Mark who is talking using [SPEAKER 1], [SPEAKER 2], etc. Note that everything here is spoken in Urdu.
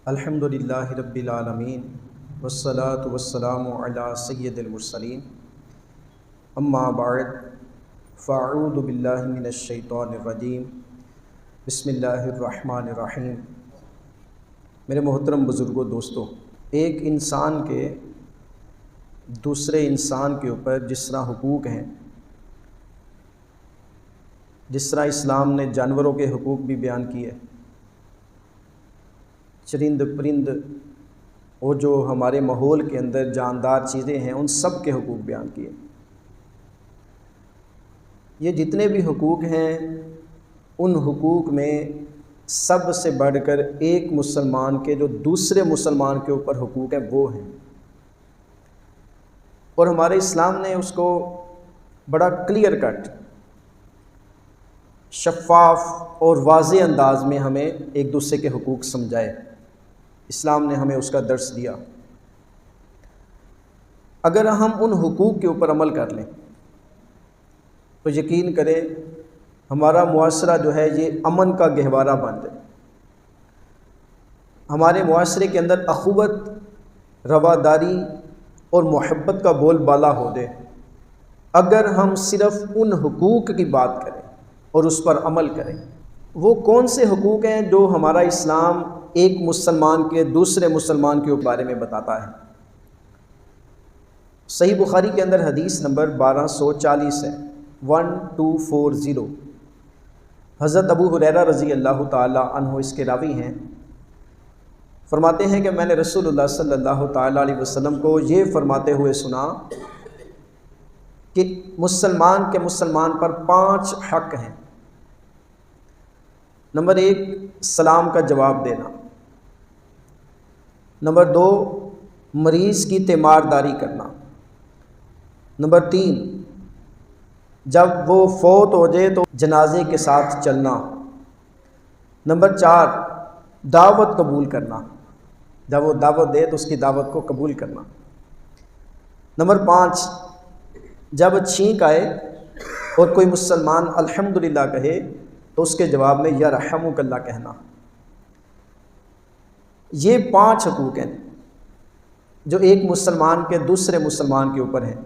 [SPEAKER 1] الحمدللہ رب العالمین والصلاة والسلام علی سید المرسلین اما بعد فاعوذ باللہ من الشیطان الرجیم بسم اللہ الرحمن الرحیم۔ میرے محترم بزرگوں، دوستو، ایک انسان کے دوسرے انسان کے اوپر جس طرح حقوق ہیں، جس طرح اسلام نے جانوروں کے حقوق بھی بیان کیے، چرند پرند اور جو ہمارے ماحول کے اندر جاندار چیزیں ہیں ان سب کے حقوق بیان کیے۔ یہ جتنے بھی حقوق ہیں ان حقوق میں سب سے بڑھ کر ایک مسلمان کے جو دوسرے مسلمان کے اوپر حقوق ہیں وہ ہیں، اور ہمارے اسلام نے اس کو بڑا کلیئر کٹ، شفاف اور واضح انداز میں ہمیں ایک دوسرے کے حقوق سمجھائے۔ اسلام نے ہمیں اس کا درس دیا۔ اگر ہم ان حقوق کے اوپر عمل کر لیں تو یقین کریں ہمارا معاشرہ جو ہے یہ امن کا گہوارہ بن جائے، ہمارے معاشرے کے اندر اخوت، رواداری اور محبت کا بول بالا ہو جائے اگر ہم صرف ان حقوق کی بات کریں اور اس پر عمل کریں۔ وہ کون سے حقوق ہیں جو ہمارا اسلام ایک مسلمان کے دوسرے مسلمان کے بارے میں بتاتا ہے؟ صحیح بخاری کے اندر حدیث نمبر 1240 ہے، 1240۔ حضرت ابو ہریرہ رضی اللہ تعالی عنہ اس کے راوی ہیں، فرماتے ہیں کہ میں نے رسول اللہ صلی اللہ تعالی علیہ وسلم کو یہ فرماتے ہوئے سنا کہ مسلمان کے مسلمان پر 5 حق ہیں۔ نمبر 1، سلام کا جواب دینا۔ نمبر 2، مریض کی تیمارداری کرنا۔ نمبر 3، جب وہ فوت ہو جائے تو جنازے کے ساتھ چلنا۔ نمبر 4، دعوت قبول کرنا، جب وہ دعوت دے تو اس کی دعوت کو قبول کرنا۔ نمبر 5، جب چھینک آئے اور کوئی مسلمان الحمدللہ کہے تو اس کے جواب میں یرحمک اللہ کہنا۔ یہ 5 حقوق ہیں جو ایک مسلمان کے دوسرے مسلمان کے اوپر ہیں۔